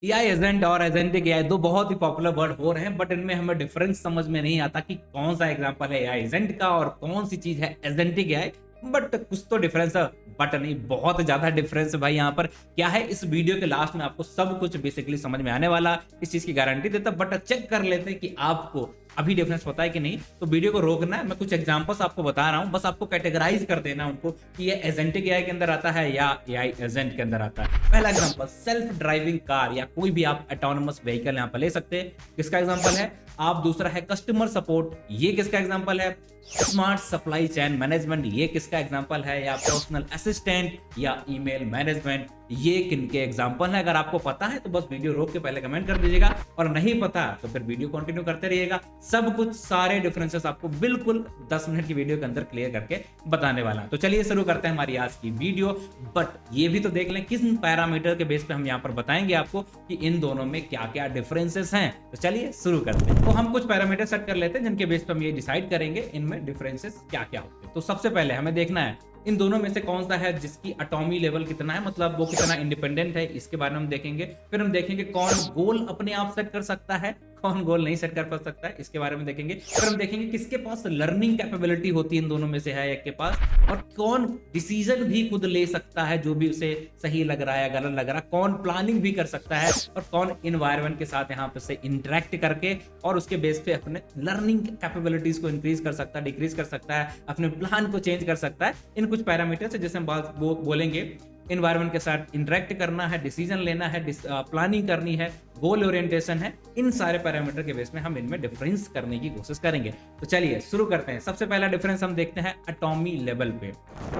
AI agent और agentic AI दो बहुत ही पॉपुलर वर्ड हो रहे हैं, बट इनमें हमें डिफरेंस समझ में नहीं आता कि कौन सा एग्जांपल है एआई एजेंट का और कौन सी चीज है एजेंटिक एआई। बट कुछ तो डिफरेंस है, बट नहीं बहुत ज्यादा डिफरेंस है भाई। यहाँ पर क्या है, इस वीडियो के लास्ट में आपको सब कुछ बेसिकली समझ में आने वाला, इस चीज की गारंटी देता। बट चेक कर लेते हैं कि आपको अभी डिफरेंस पता है कि नहीं। तो वीडियो को रोकना है, मैं कुछ एग्जांपल्स आपको बता रहा हूं, बस आपको कैटेगराइज कर देना उनको कि ये एजेंटिक एआई के अंदर आता है या एआई एजेंट के अंदर आता है। पहला एग्जांपल, सेल्फ ड्राइविंग कार या कोई भी आप ऑटोनोमस व्हीकल यहां पर ले सकते हैं, किसका एग्जांपल है आप। दूसरा है कस्टमर सपोर्ट, ये किसका एग्जांपल है। स्मार्ट सप्लाई चेन मैनेजमेंट, ये किसका एग्जांपल है। या पर्सनल असिस्टेंट या ईमेल मैनेजमेंट, ये किनके एग्जांपल है। अगर आपको पता है तो बस वीडियो रोक के पहले कमेंट कर दीजिएगा, और नहीं पता तो फिर वीडियो कंटिन्यू करते रहिएगा। सब कुछ सारे डिफरेंसेस आपको बिल्कुल 10 मिनट की वीडियो के अंदर क्लियर करके बताने वाला है। तो चलिए शुरू करते हैं हमारी आज की वीडियो। बट ये भी तो देख लें किस पैरामीटर के बेस पे हम यहाँ पर बताएंगे आपको कि इन दोनों में क्या क्या डिफरेंसेस हैं। तो चलिए शुरू करते हैं। तो हम कुछ पैरामीटर सेट कर लेते हैं जिनके बेस पे हम ये डिसाइड करेंगे इनमें डिफरेंसेस क्या क्या होते हैं। तो सबसे पहले हमें देखना है इन दोनों में से कौन सा है जिसकी एटॉमी लेवल कितना है, मतलब वो कितना इंडिपेंडेंट है, इसके बारे में हम देखेंगे। फिर हम देखेंगे कौन गोल अपने आप सेट कर सकता है, कौन गोल नहीं सेट कर सकता है, इसके बारे में देखेंगे। फिर हम देखेंगे किसके पास लर्निंग कैपेबिलिटी होती है इन दोनों में से है एक के पास, और कौन डिसीजन भी खुद ले सकता है जो भी उसे सही लग रहा है गलत लग रहा है, कौन प्लानिंग भी कर सकता है, और कौन इन्वायरमेंट के साथ यहाँ पे से इंटरेक्ट करके और उसके बेस पे अपने लर्निंग कैपेबिलिटीज को इंक्रीज कर सकता है, डिक्रीज कर सकता है, अपने प्लान को चेंज कर सकता है। इन कुछ पैरामीटर्स है जैसे हम बात बोलेंगे। इन्वायरमेंट के साथ इंटरेक्ट करना है, डिसीजन लेना है, प्लानिंग करनी है, गोल ओरिएंटेशन है, इन सारे पैरामीटर के बेस में हम इनमें डिफरेंस करने की कोशिश करेंगे। तो चलिए शुरू करते हैं। सबसे पहला डिफरेंस हम देखते हैं एटॉमी लेवल पे।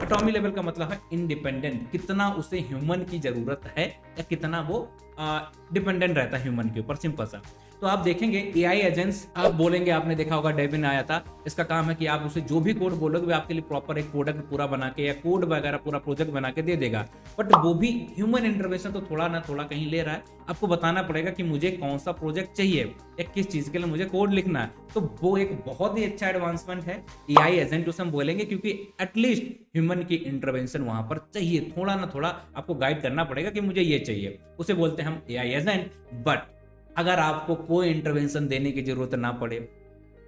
एटॉमी लेवल का मतलब है इंडिपेंडेंट, कितना उसे ह्यूमन की जरूरत है या कितना वो डिपेंडेंट रहता है ह्यूमन के ऊपर, सिंपल सा। तो आप देखेंगे एआई एजेंट्स, आप बोलेंगे, आपने देखा होगा डेविन आया था, इसका काम है कि आप उसे जो भी कोड बोलोगे वो आपके लिए प्रॉपर एक प्रोडक्ट पूरा बना के या कोड वगैरह पूरा प्रोजेक्ट बना के दे देगा। बट वो भी ह्यूमन इंटरवेंशन तो थोड़ा ना थोड़ा कहीं ले रहा है। आपको बताना पड़ेगा कि मुझे कौन सा प्रोजेक्ट चाहिए या किस चीज के लिए मुझे कोड लिखना है। तो वो एक बहुत ही अच्छा एडवांसमेंट है एआई एजेंट उसे हम बोलेंगे, क्योंकि एटलीस्ट ह्यूमन की इंटरवेंशन वहां पर चाहिए, थोड़ा ना थोड़ा आपको गाइड करना पड़ेगा कि मुझे ये चाहिए, उसे बोलते हैं हम एआई एजेंट। बट अगर आपको कोई इंटरवेंशन देने की जरूरत ना पड़े,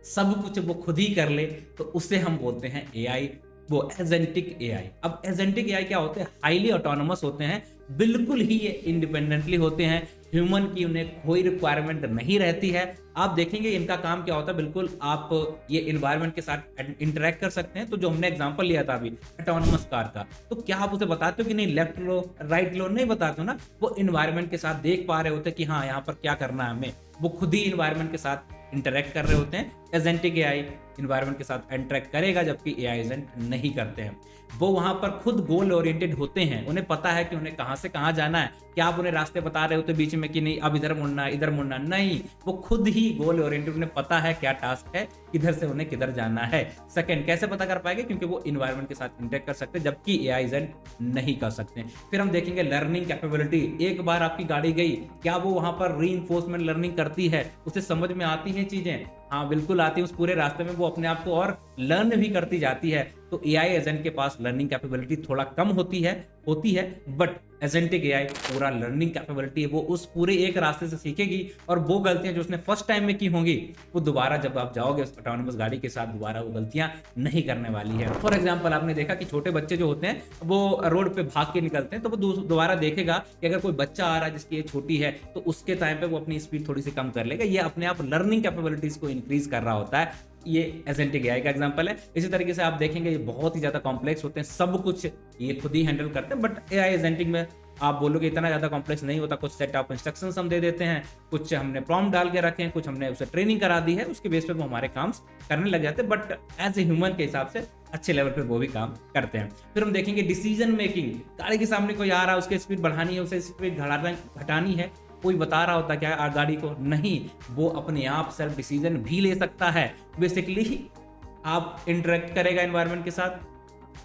सब कुछ वो खुद ही कर ले, तो उसे हम बोलते हैं एआई, वो एजेंटिक एआई। अब एजेंटिक एआई क्या होते हैं, हाईली ऑटोनोमस होते हैं, बिल्कुल ही ये इंडिपेंडेंटली होते हैं, ह्यूमन की उन्हें कोई रिक्वायरमेंट नहीं रहती है। आप देखेंगे इनका काम क्या होता है, बिल्कुल आप ये इन्वायरमेंट के साथ इंटरेक्ट कर सकते हैं। तो जो हमने एग्जांपल लिया था अभी ऑटोनोमस कार का, तो क्या आप उसे बताते हो कि नहीं लेफ्ट लो राइट लो, नहीं बताते हो ना। वो इन्वायरमेंट के साथ देख पा रहे होते कि हाँ यहाँ पर क्या करना है हमें, वो खुद ही इन्वायरमेंट के साथ इंटरेक्ट कर रहे होते हैं। एजेंटिक एआई इन्वायरमेंट के साथ इंटरेक्ट करेगा, जबकि एआई एजेंट नहीं करते हैं। वो वहां पर खुद गोल ओरिएंटेड होते हैं, उन्हें पता है कि उन्हें कहां से कहां जाना है। क्या आप उन्हें रास्ते बता रहे होते बीच में कि नहीं अब इधर मुड़ना है इधर मुड़ना, नहीं, वो खुद ही गोल ओरिएंटेड, उन्हें पता है क्या टास्क है, किधर से उन्हें किधर जाना है। सेकंड, कैसे पता कर पाएंगे, क्योंकि वो इन्वायरमेंट के साथ इंटरेक्ट कर सकते हैं, जबकि एआई एजेंट नहीं कर सकते। फिर हम देखेंगे लर्निंग कैपेबिलिटी। एक बार आपकी गाड़ी गई, क्या वो वहां पर रीइंफोर्समेंट लर्निंग करती है, उसे समझ में आती है चीजें, हाँ बिल्कुल आती है। उस पूरे रास्ते में वो अपने आप को और लर्न भी करती जाती है। तो एआई एजेंट के पास लर्निंग कैपेबिलिटी थोड़ा कम होती है, बट एजेंटिक एआई पूरा लर्निंग कैपेबिलिटी है, वो उस पूरे एक रास्ते से सीखेगी, और वो गलतियां जो उसने फर्स्ट टाइम में की होंगी वो दोबारा जब आप जाओगे उस ऑटोनोमस गाड़ी के साथ, दोबारा वो गलतियां नहीं करने वाली है। फॉर एग्जांपल आपने देखा कि छोटे बच्चे जो होते हैं वो रोड पे भाग के निकलते हैं, तो वो दोबारा देखेगा कि अगर कोई बच्चा आ रहा है जिसकी एज छोटी है, तो उसके टाइम पे वो अपनी स्पीड थोड़ी सी कम कर लेगा। ये अपने आप लर्निंग कैपेबिलिटीज को इंक्रीज कर रहा होता है। ये एजेंटिक एआई का एग्जांपल है। इसी तरीके से आप देखेंगे ये बहुत ही ज्यादा कॉम्प्लेक्स होते हैं, सब कुछ ये खुद ही हैंडल करते हैं। बट एआई एजेंटिक में आप बोलोगे इतना ज्यादा कॉम्प्लेक्स नहीं होता, कुछ सेट ऑफ इंस्ट्रक्शंस हम दे देते हैं, कुछ हमने प्रॉम्प्ट डाल के रखे हैं, कुछ हमने उसे ट्रेनिंग करा दी है, उसके बेस पे वो हमारे काम करने लग जाते हैं। बट एज ए ह्यूमन के हिसाब से अच्छे लेवल पे वो भी काम करते हैं। फिर हम देखेंगे डिसीजन मेकिंग। गाड़ी के सामने कोई आ रहा है, उसकी स्पीड बढ़ानी है, उसे स्पीड घटानी है, कोई बता रहा होता क्या गाड़ी को, नहीं, वो अपने आप सेल्फ डिसीजन भी ले सकता है। बेसिकली आप इंटरेक्ट करेगा एनवायरनमेंट के साथ,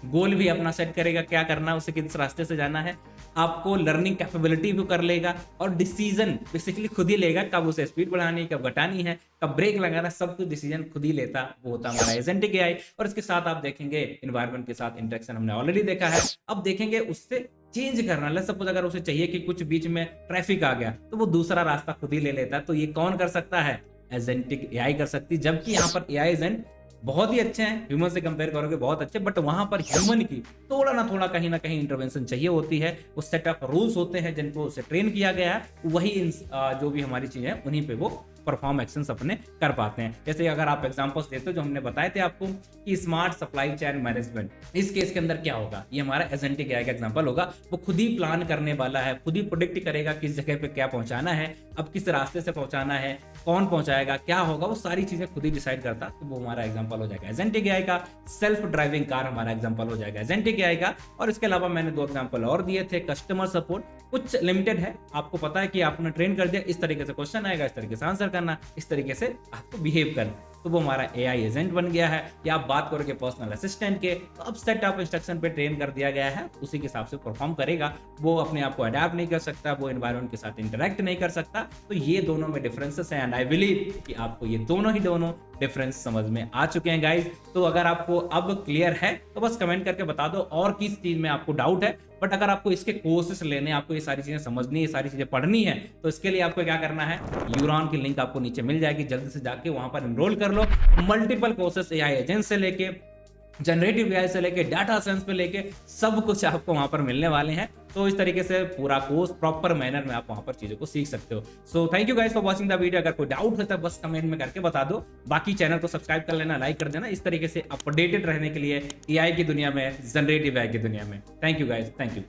गोल भी अपना सेट करेगा क्या करना है, उसे किस रास्ते से जाना है, आपको लर्निंग कैपेबिलिटी भी कर लेगा और डिसीजन बेसिकली खुद ही लेगा, कब उसे स्पीड बढ़ानी है, कब घटानी है, कब ब्रेक लगाना, सब कुछ डिसीजन खुद ही लेता, वो होता हमारा एजेंटिक एआई। और इसके साथ आप देखेंगे एनवायरनमेंट के साथ इंटरेक्शन हमने ऑलरेडी देखा है, अब देखेंगे उससे चेंज करना। लेट्स सपोज अगर उसे चाहिए कि कुछ बीच में ट्रैफिक आ गया तो वो दूसरा रास्ता खुद ही ले लेता है, तो ये कौन कर सकता है? एजेंटिक एआई कर सकती है। जबकि यहाँ पर एआई एजेंट बहुत ही अच्छे हैं, ह्यूमन से कंपेयर करोगे बहुत अच्छे, बट वहां पर ह्यूमन की थोड़ा ना थोड़ा कहीं ना कहीं इंटरवेंशन चाहिए होती है। वो सेट ऑफ रूल्स होते हैं जिनको उसे ट्रेन किया गया है, वही जो भी हमारी चीजें हैं उन्हीं पे वो परफॉर्म एक्शंस अपने कर पाते हैं। जैसे अगर आप एग्जांपल्स देते हो जो हमने बताए थे आपको कि स्मार्ट सप्लाई चेन मैनेजमेंट, इस केस के अंदर क्या होगा, ये हमारा एजेंटिक एआई का एग्जांपल होगा। वो खुद ही प्लान करने वाला है, खुद ही प्रोडिक्ट करेगा किस जगह पे क्या पहुंचाना है, अब किस रास्ते से पहुंचाना है, कौन पहुंचाएगा, क्या होगा, वो सारी चीजें खुद ही डिसाइड करता, तो वो हमारा एग्जांपल हो जाएगा एजेंटिक एआई का। सेल्फ ड्राइविंग कार हमारा एग्जांपल हो जाएगा एजेंटिक एआई का। और इसके अलावा मैंने 2 एग्जांपल और दिए थे। कस्टमर सपोर्ट कुछ लिमिटेड है, आपको पता है कि आपने ट्रेन कर दिया, इस तरीके से क्वेश्चन आएगा, इस तरीके से आंसर करना, इस तरीके से आपको बिहेव करना, तो वो हमारा एआई एजेंट बन गया है। या आप बात करोगे पर्सनल असिस्टेंट के, तो अब सेट ऑफ इंस्ट्रक्शन पे ट्रेन कर दिया गया है, उसी के हिसाब से परफॉर्म करेगा। वो अपने आप को अडेप्ट नहीं कर सकता, वो एनवायरनमेंट के साथ इंटरेक्ट नहीं कर सकता। तो ये दोनों में डिफरेंसेस हैं एंड आई बिलीव कि आपको ये दोनों डिफरेंस समझ में आ चुके हैं गाइज। तो अगर आपको अब क्लियर है तो बस कमेंट करके बता दो और किस चीज में आपको डाउट है। बट अगर आपको इसके कोर्सेस लेने, आपको ये सारी चीजें समझनी है, सारी चीजें पढ़नी है, तो इसके लिए आपको क्या करना है, यूरॉन की लिंक आपको नीचे मिल जाएगी, जल्दी से जाके वहां पर एनरोल कर लो। मल्टीपल कोर्सेस एआई एजेंट से लेके जनरेटिव एआई से लेके डाटा साइंस पे लेके सब कुछ आपको वहां पर मिलने वाले हैं। तो इस तरीके से पूरा कोर्स प्रॉपर मैनर में आप वहां पर चीजों को सीख सकते हो। So thank you guys for watching the video. अगर कोई डाउट है तो बस कमेंट में करके बता दो। बाकी चैनल को सब्सक्राइब कर लेना, लाइक कर देना, इस तरीके से अपडेटेड रहने के लिए एआई की दुनिया में, जनरेटिव एआई की दुनिया में। Thank you guys, thank you.